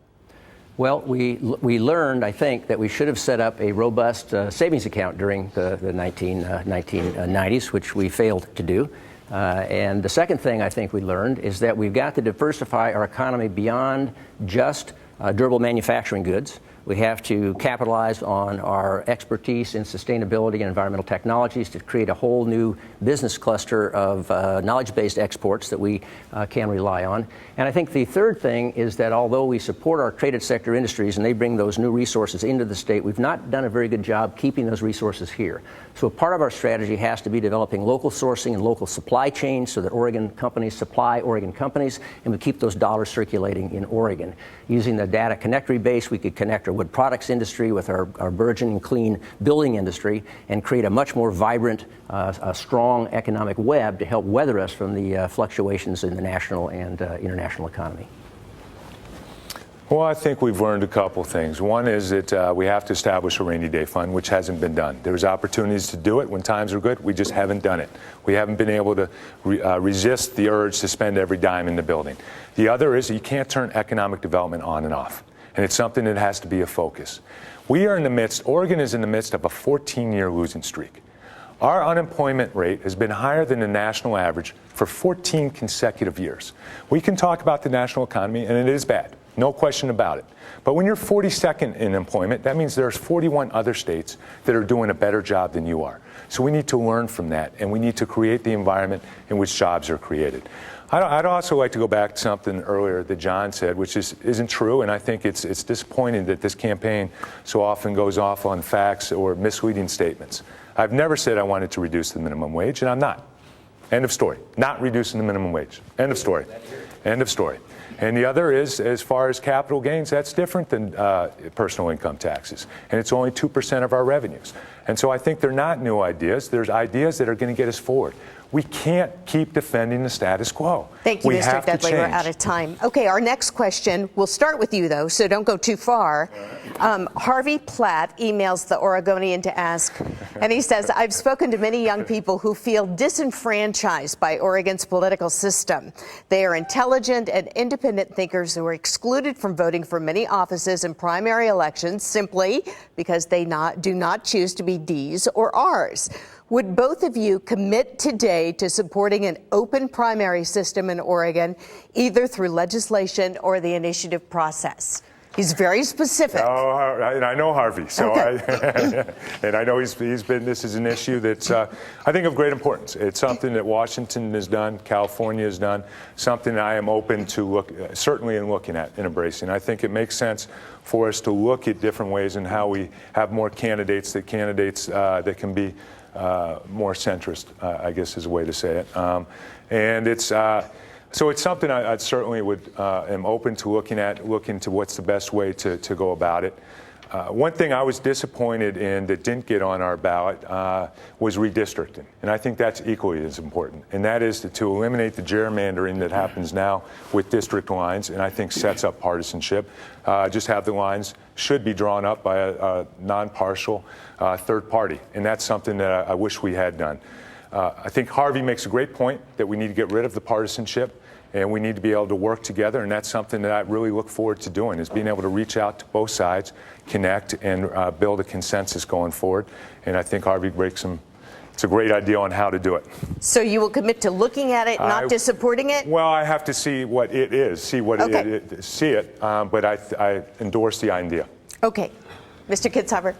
Well, we learned, I think, that we should have set up a robust savings account during the 1990s, which we failed to do. And the second thing I think we learned is that we've got to diversify our economy beyond just durable manufacturing goods. We have to capitalize on our expertise in sustainability and environmental technologies to create a whole new business cluster of knowledge-based exports that we can rely on. And I think the third thing is that although we support our traded sector industries and they bring those new resources into the state, we've not done a very good job keeping those resources here. So part of our strategy has to be developing local sourcing and local supply chains so that Oregon companies supply Oregon companies, and we keep those dollars circulating in Oregon. Using the data connectory base, we could connect our wood products industry with our burgeoning clean building industry and create a much more vibrant, strong economic web to help weather us from the fluctuations in the national and international economy. Well, I think we've learned a couple things. One is that we have to establish a rainy day fund, which hasn't been done. There's opportunities to do it when times are good. We just haven't done it. We haven't been able to resist the urge to spend every dime in the building. The other is you can't turn economic development on and off, and it's something that has to be a focus. Oregon is in the midst of a 14-year losing streak. Our unemployment rate has been higher than the national average for 14 consecutive years. We can talk about the national economy, and it is bad. No question about it. But when you're 42nd in employment, that means there's 41 other states that are doing a better job than you are. So we need to learn from that, and we need to create the environment in which jobs are created. I'd also like to go back to something earlier that John said, which isn't true, and I think it's disappointing that this campaign so often goes off on facts or misleading statements. I've never said I wanted to reduce the minimum wage, and I'm not. End of story. Not reducing the minimum wage. End of story. End of story. And the other is, as far as capital gains, that's different than personal income taxes. And it's only 2% of our revenues. And so I think they're not new ideas. There's ideas that are going to get us forward. We can't keep defending the status quo. Thank you, Mr. Dudley. We're out of time. Okay, our next question, we'll start with you, though, so don't go too far. Harvey Platt emails the Oregonian to ask, and he says, I've spoken to many young people who feel disenfranchised by Oregon's political system. They are intelligent and independent thinkers who are excluded from voting for many offices in primary elections simply because they do not choose to be D's or R's. Would both of you commit today to supporting an open primary system in Oregon, either through legislation or the initiative process? He's very specific. Oh, and I know Harvey, so okay. And I know he's been. This is an issue that's I think of great importance. It's something that Washington has done, California has done, something I am open to certainly in looking at and embracing. I think it makes sense for us to look at different ways and how we have more candidates that can be more centrist, I guess is a way to say it. And it's so it's something I certainly am open to look into what's the best way to go about it. One thing I was disappointed in that didn't get on our ballot was redistricting. And I think that's equally as important. And that is to eliminate the gerrymandering that happens now with district lines, and I think sets up partisanship. Just have the lines should be drawn up by a non-partial third party. And that's something that I wish we had done. I think Harvey makes a great point that we need to get rid of the partisanship. And we need to be able to work together, and that's something that I really look forward to doing, is being able to reach out to both sides, connect, and build a consensus going forward. And I think Harvey breaks some. It's a great idea on how to do it. So you will commit to looking at it, not to supporting it? Well, I have to see what it is, see what but I endorse the idea. Okay. Mr. Kitzhaber.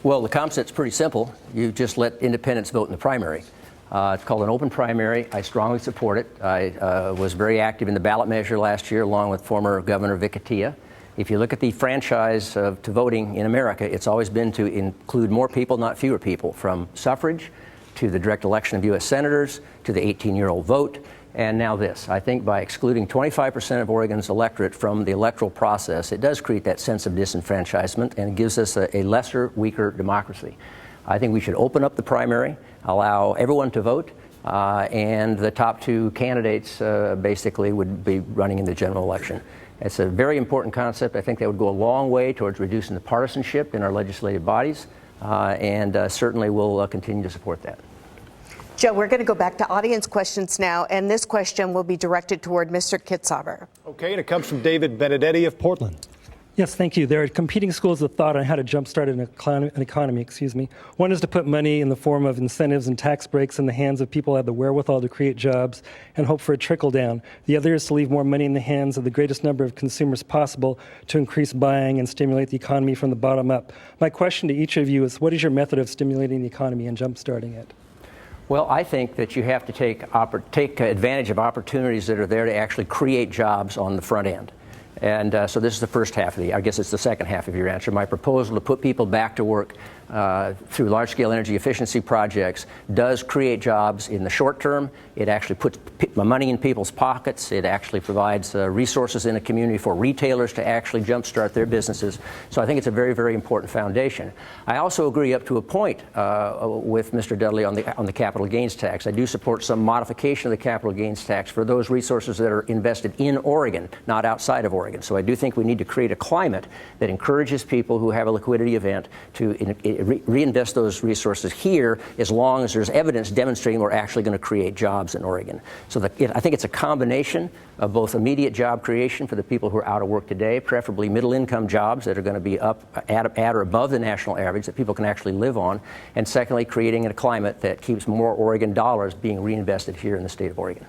Well, the concept's pretty simple. You just let independents vote in the primary. It's called an open primary. I strongly support it. I was very active in the ballot measure last year, along with former Governor Vic Atiyeh. If you look at the franchise to voting in America, it's always been to include more people, not fewer people, from suffrage to the direct election of U.S. senators to the 18-year-old vote, and now this. I think by excluding 25% of Oregon's electorate from the electoral process, it does create that sense of disenfranchisement and gives us a lesser, weaker democracy. I think we should open up the primary, allow everyone to vote, and the top two candidates basically would be running in the general election. It's a very important concept. I think that would go a long way towards reducing the partisanship in our legislative bodies, and certainly we'll continue to support that. Joe, we're going to go back to audience questions now, and this question will be directed toward Mr. Kitzhaber. Okay, and it comes from David Benedetti of Portland. Yes, thank you. There are competing schools of thought on how to jumpstart an economy. One is to put money in the form of incentives and tax breaks in the hands of people who have the wherewithal to create jobs and hope for a trickle down. The other is to leave more money in the hands of the greatest number of consumers possible to increase buying and stimulate the economy from the bottom up. My question to each of you is, what is your method of stimulating the economy and jumpstarting it? Well, I think that you have to take advantage of opportunities that are there to actually create jobs on the front end. And so this is the first half of I guess it's the second half of your answer. My proposal to put people back to work through large-scale energy efficiency projects does create jobs in the short term. It actually puts money in people's pockets. It actually provides resources in a community for retailers to actually jumpstart their businesses. So I think it's a very, very important foundation. I also agree up to a point with Mr. Dudley on the capital gains tax. I do support some modification of the capital gains tax for those resources that are invested in Oregon, not outside of Oregon. So I do think we need to create a climate that encourages people who have a liquidity event to reinvest those resources here, as long as there's evidence demonstrating we're actually going to create jobs in Oregon. So I think it's a combination of both immediate job creation for the people who are out of work today, preferably middle-income jobs that are going to be up at or above the national average that people can actually live on, and secondly, creating a climate that keeps more Oregon dollars being reinvested here in the state of Oregon.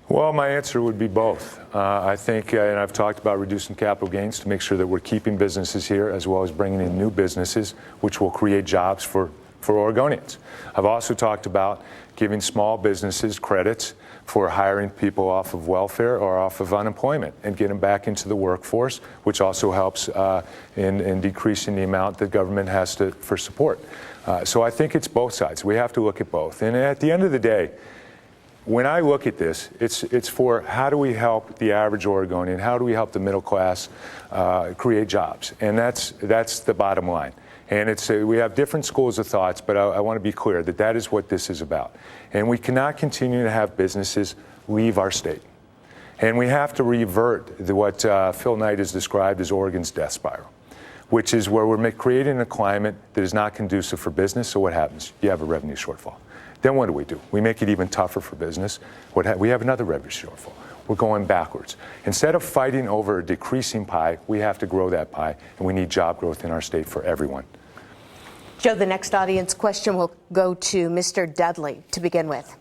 Well, my answer would be both. I think, and I've talked about reducing capital gains to make sure that we're keeping businesses here, as well as bringing in new businesses, which will create jobs for Oregonians. I've also talked about giving small businesses credits for hiring people off of welfare or off of unemployment and get them back into the workforce, which also helps in decreasing the amount that government has for support. So I think it's both sides. We have to look at both. And at the end of the day, when I look at this, it's for how do we help the average Oregonian, how do we help the middle class create jobs? And that's the bottom line. And we have different schools of thoughts, but I want to be clear that is what this is about. And we cannot continue to have businesses leave our state. And we have to revert what Phil Knight has described as Oregon's death spiral, which is where we're creating a climate that is not conducive for business. So what happens? You have a revenue shortfall. Then what do? We make it even tougher for business. We have another revenue shortfall. We're going backwards. Instead of fighting over a decreasing pie, we have to grow that pie, and we need job growth in our state for everyone. Joe, the next audience question will go to Mr. Dudley to begin with.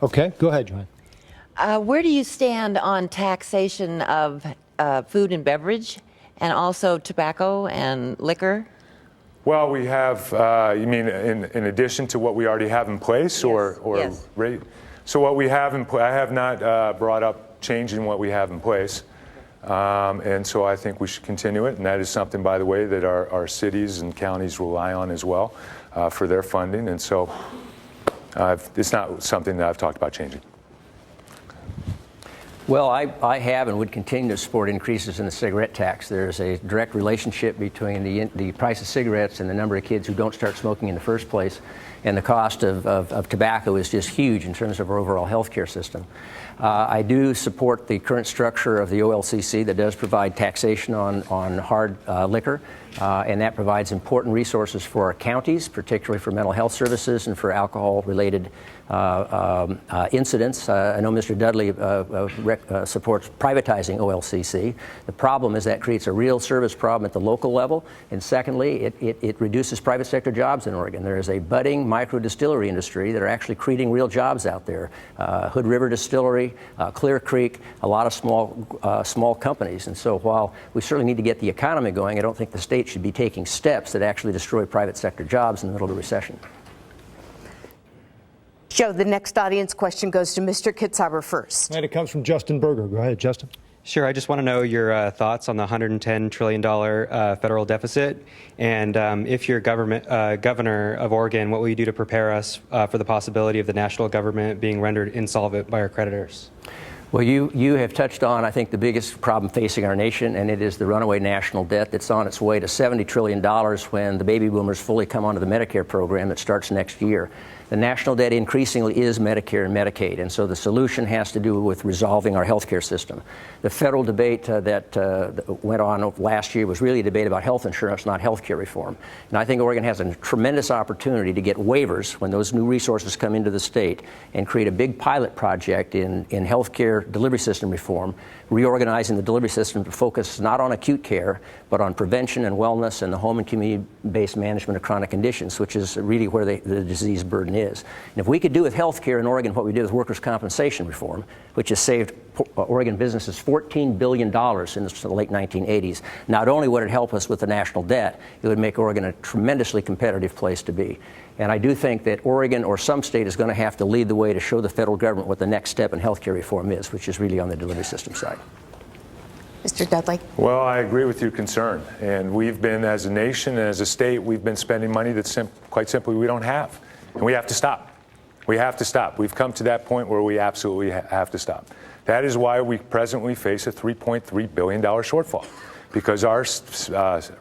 Okay, go ahead, Joanne. Where do you stand on taxation of food and beverage, and also tobacco and liquor? Well, we have, you mean in addition to what we already have in place? Yes. Yes. Right? So what we have in place, I have not brought up changing what we have in place. And so I think we should continue it. And that is something, by the way, that our cities and counties rely on as well for their funding. And so it's not something that I've talked about changing. Well, I have and would continue to support increases in the cigarette tax. There's a direct relationship between the price of cigarettes and the number of kids who don't start smoking in the first place, and the cost of tobacco is just huge in terms of our overall health care system. I do support the current structure of the OLCC that does provide taxation on hard liquor, and that provides important resources for our counties, particularly for mental health services and for alcohol-related incidents. I know Mr. Dudley supports privatizing OLCC. The problem is that creates a real service problem at the local level, and secondly, it reduces private sector jobs in Oregon. There is a budding micro distillery industry that are actually creating real jobs out there. Hood River Distillery, Clear Creek, a lot of small companies. And so while we certainly need to get the economy going, I don't think the state should be taking steps that actually destroy private sector jobs in the middle of the recession. Joe, the next audience question goes to Mr. Kitzhaber first. And it comes from Justin Berger. Go ahead, Justin. Sure. I just want to know your thoughts on the $110 trillion federal deficit. And if you're governor of Oregon, what will you do to prepare us for the possibility of the national government being rendered insolvent by our creditors? Well, you have touched on, I think, the biggest problem facing our nation, and it is the runaway national debt that's on its way to $70 trillion when the baby boomers fully come onto the Medicare program that starts next year. The national debt increasingly is Medicare and Medicaid, and so the solution has to do with resolving our health care system. The federal debate that went on last year was really a debate about health insurance, not health care reform. And I think Oregon has a tremendous opportunity to get waivers when those new resources come into the state and create a big pilot project in health care delivery system reform, reorganizing the delivery system to focus not on acute care, but on prevention and wellness and the home and community-based management of chronic conditions, which is really where the disease burden is. And if we could do with health care in Oregon what we did with workers' compensation reform, which has saved Oregon businesses $14 billion in the late 1980s, not only would it help us with the national debt, it would make Oregon a tremendously competitive place to be. And I do think that Oregon or some state is going to have to lead the way to show the federal government what the next step in health care reform is, which is really on the delivery system side. Mr. Dudley. Well, I agree with your concern. And we've been, as a nation and as a state, we've been spending money that quite simply we don't have. And we have to stop. We have to stop. We've come to that point where we absolutely have to stop. That is why we presently face a $3.3 billion shortfall, because our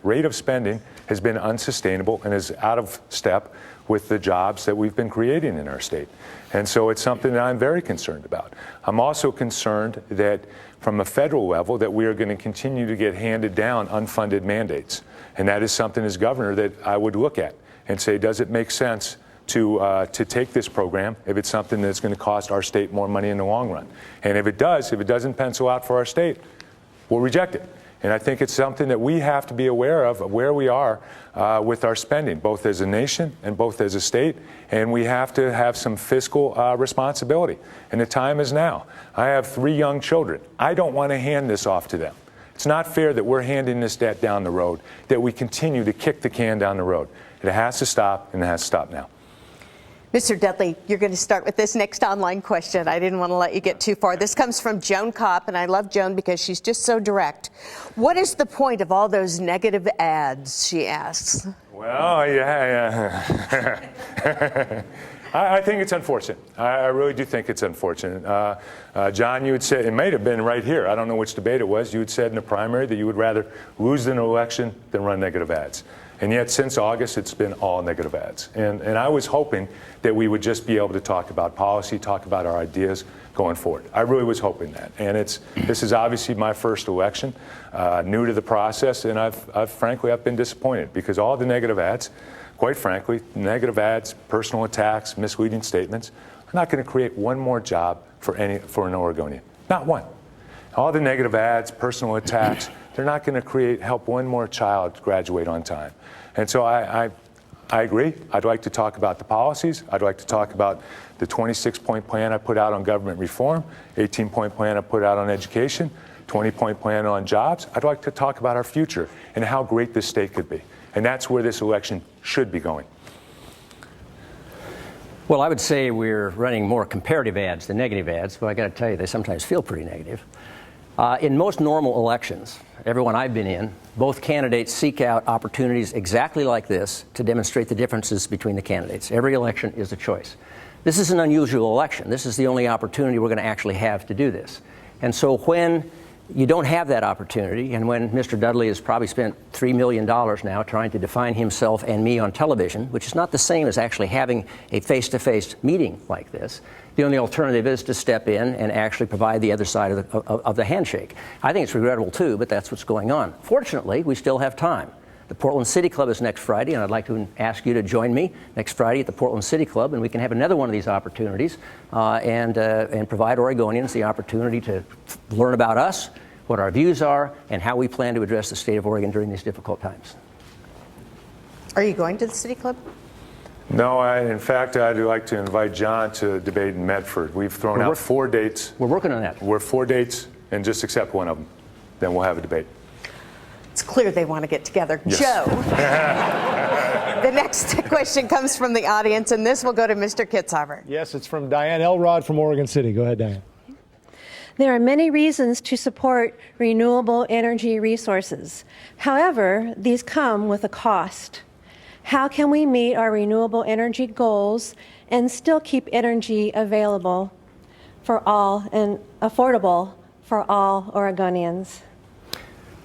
rate of spending has been unsustainable and is out of step with the jobs that we've been creating in our state. And so it's something that I'm very concerned about. I'm also concerned that from a federal level that we are going to continue to get handed down unfunded mandates. And that is something as governor that I would look at and say, does it make sense to take this program if it's something that's going to cost our state more money in the long run? And if it doesn't pencil out for our state, we'll reject it. And I think it's something that we have to be aware of where we are with our spending, both as a nation and both as a state. And we have to have some fiscal responsibility. And the time is now. I have 3 young children. I don't want to hand this off to them. It's not fair that we're handing this debt down the road, that we continue to kick the can down the road. It has to stop, and it has to stop now. Mr. Dudley, you're going to start with this next online question. I didn't want to let you get too far. This comes from Joan Kopp, and I love Joan because she's just so direct. What is the point of all those negative ads, she asks? Well, yeah. I think it's unfortunate. I really do think it's unfortunate. John, you had said, it may have been right here, I don't know which debate it was, you had said in the primary that you would rather lose an election than run negative ads. And yet, since August, it's been all negative ads. And I was hoping that we would just be able to talk about policy, talk about our ideas going forward. I really was hoping that. And this is obviously my first election, new to the process, and frankly, I've been disappointed because all the negative ads, quite frankly, negative ads, personal attacks, misleading statements, are not going to create one more job for an Oregonian. Not one. All the negative ads, personal attacks, they're not going to help one more child graduate on time. And so I agree. I'd like to talk about the policies. I'd like to talk about the 26-point plan I put out on government reform, 18-point plan I put out on education, 20-point plan on jobs. I'd like to talk about our future and how great this state could be. And that's where this election should be going. Well, I would say we're running more comparative ads than negative ads, but I got to tell you, they sometimes feel pretty negative. In most normal elections, everyone I've been in, both candidates seek out opportunities exactly like this to demonstrate the differences between the candidates. Every election is a choice. This is an unusual election. This is the only opportunity we're going to actually have to do this. And so when you don't have that opportunity, and when Mr. Dudley has probably spent $3 million now trying to define himself and me on television, which is not the same as actually having a face-to-face meeting like this, the only alternative is to step in and actually provide the other side of the handshake. I think it's regrettable too, but that's what's going on. Fortunately, we still have time. The Portland City Club is next Friday, and I'd like to ask you to join me next Friday at the Portland City Club, and we can have another one of these opportunities and provide Oregonians the opportunity to learn about us, what our views are, and how we plan to address the state of Oregon during these difficult times. Are you going to the City Club? No, in fact, I'd like to invite John to debate in Medford. We've thrown out 4 dates. We're working on that. We're 4 dates, and just accept one of them. Then we'll have a debate. It's clear they want to get together. Yes. Joe. The next question comes from the audience, and this will go to Mr. Kitzhaber. Yes, it's from Diane Elrod from Oregon City. Go ahead, Diane. There are many reasons to support renewable energy resources. However, these come with a cost. How can we meet our renewable energy goals and still keep energy available for all and affordable for all Oregonians?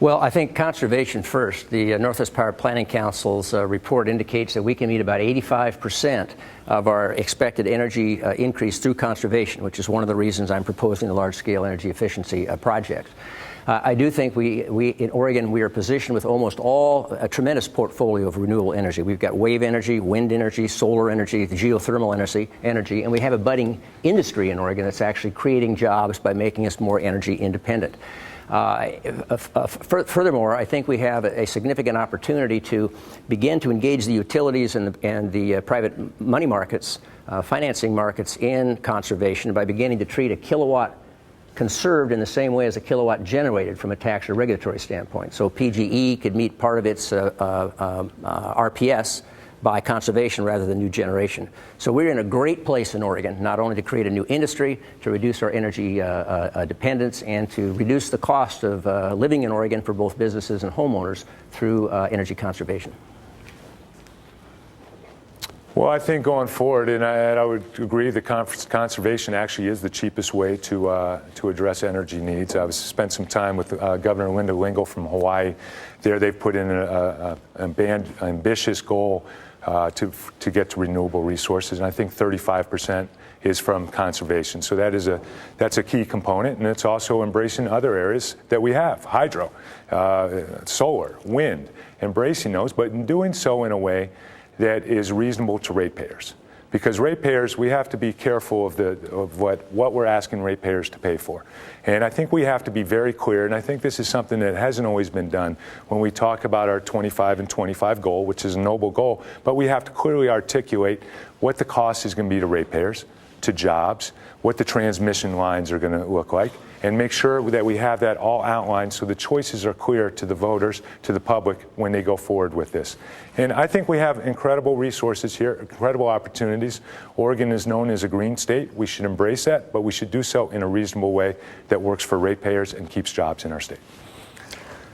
Well, I think conservation first. The Northwest Power Planning Council's report indicates that we can meet about 85% of our expected energy increase through conservation, which is one of the reasons I'm proposing a large-scale energy efficiency project. I do think we in Oregon, we are positioned with almost a tremendous portfolio of renewable energy. We've got wave energy, wind energy, solar energy, geothermal energy, and we have a budding industry in Oregon that's actually creating jobs by making us more energy independent. Furthermore, I think we have a significant opportunity to begin to engage the utilities and the private money markets, financing markets in conservation by beginning to treat a kilowatt conserved in the same way as a kilowatt generated from a tax or regulatory standpoint. So PGE could meet part of its RPS by conservation rather than new generation. So we're in a great place in Oregon, not only to create a new industry, to reduce our energy dependence, and to reduce the cost of living in Oregon for both businesses and homeowners through energy conservation. Well, I think going forward, and I would agree that conservation actually is the cheapest way to address energy needs. I've spent some time with Governor Linda Lingle from Hawaii. There they've put in an ambitious goal to get to renewable resources, and I think 35% is from conservation. So that's a key component, and it's also embracing other areas that we have, hydro, solar, wind, embracing those, but in doing so in a way that is reasonable to ratepayers. Because ratepayers, we have to be careful of what we're asking ratepayers to pay for. And I think we have to be very clear, and I think this is something that hasn't always been done when we talk about our 25 and 25 goal, which is a noble goal, but we have to clearly articulate what the cost is going to be to ratepayers, to jobs, what the transmission lines are going to look like, and make sure that we have that all outlined so the choices are clear to the voters, to the public when they go forward with this. And I think we have incredible resources here, incredible opportunities. Oregon is known as a green state. We should embrace that, but we should do so in a reasonable way that works for ratepayers and keeps jobs in our state.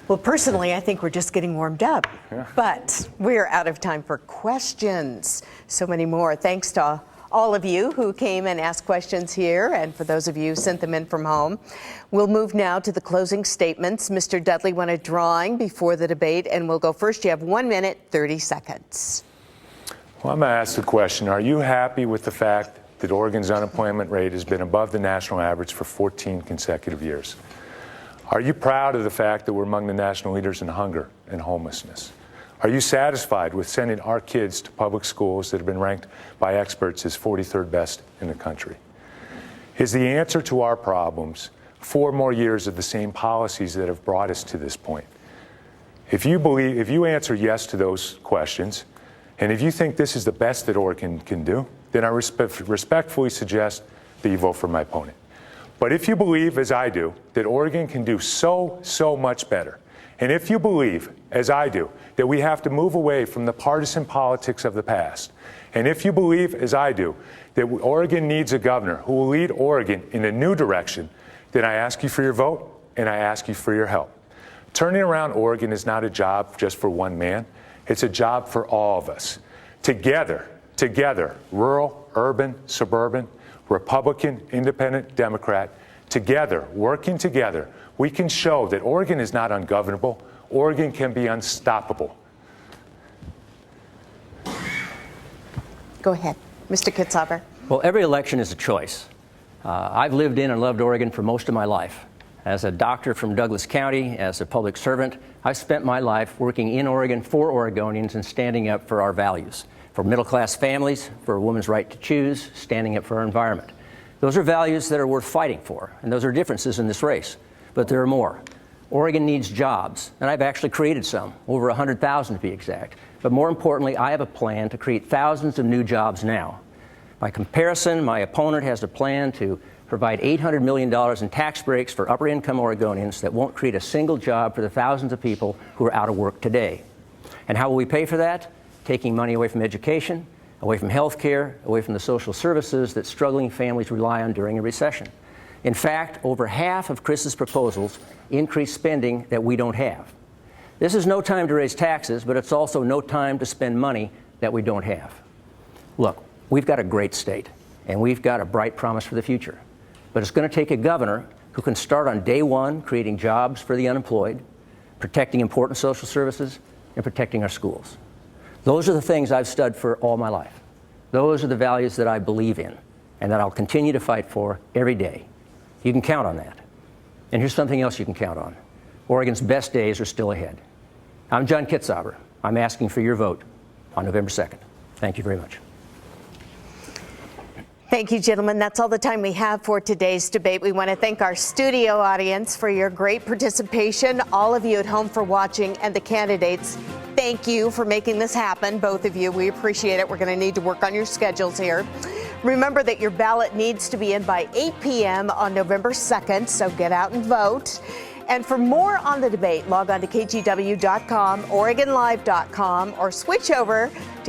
Well, personally, I think we're just getting warmed up. Yeah. But we're out of time for questions. So many more. Thanks to all of you who came and asked questions here, and for those of you who sent them in from home. We'll move now to the closing statements. Mr. Dudley won a drawing before the debate, and we'll go first. You have 1 minute, 30 seconds. Well, I'm going to ask the question, are you happy with the fact that Oregon's unemployment rate has been above the national average for 14 consecutive years? Are you proud of the fact that we're among the national leaders in hunger and homelessness? Are you satisfied with sending our kids to public schools that have been ranked by experts as 43rd best in the country? Is the answer to our problems 4 more years of the same policies that have brought us to this point? If you answer yes to those questions, and if you think this is the best that Oregon can do, then I respectfully suggest that you vote for my opponent. But if you believe, as I do, that Oregon can do so much better, and if you believe, as I do, that we have to move away from the partisan politics of the past, and if you believe, as I do, that Oregon needs a governor who will lead Oregon in a new direction, then I ask you for your vote, and I ask you for your help. Turning around Oregon is not a job just for one man. It's a job for all of us. Together, rural, urban, suburban, Republican, Independent, Democrat, Together, working together, we can show that Oregon is not ungovernable. Oregon can be unstoppable. Go ahead, Mr. Kitzhaber. Well, every election is a choice. I've lived in and loved Oregon for most of my life. As a doctor from Douglas County, as a public servant, I've spent my life working in Oregon for Oregonians and standing up for our values, for middle-class families, for a woman's right to choose, standing up for our environment. Those are values that are worth fighting for, and those are differences in this race. But there are more. Oregon needs jobs, and I've actually created some, over 100,000 to be exact. But more importantly, I have a plan to create thousands of new jobs now. By comparison, my opponent has a plan to provide $800 million in tax breaks for upper-income Oregonians that won't create a single job for the thousands of people who are out of work today. And how will we pay for that? Taking money away from education, away from health care, away from the social services that struggling families rely on during a recession. In fact, over half of Chris's proposals increase spending that we don't have. This is no time to raise taxes, but it's also no time to spend money that we don't have. Look, we've got a great state, and we've got a bright promise for the future. But it's going to take a governor who can start on day one creating jobs for the unemployed, protecting important social services, and protecting our schools. Those are the things I've stood for all my life. Those are the values that I believe in and that I'll continue to fight for every day. You can count on that. And here's something else you can count on. Oregon's best days are still ahead. I'm John Kitzhaber. I'm asking for your vote on November 2nd. Thank you very much. Thank you, gentlemen. That's all the time we have for today's debate. We want to thank our studio audience for your great participation, all of you at home for watching, and the candidates. Thank you for making this happen, both of you. We appreciate it. We're going to need to work on your schedules here. Remember that your ballot needs to be in by 8 p.m. on November 2nd, so get out and vote. And for more on the debate, log on to kgw.com, OregonLive.com, or switch over to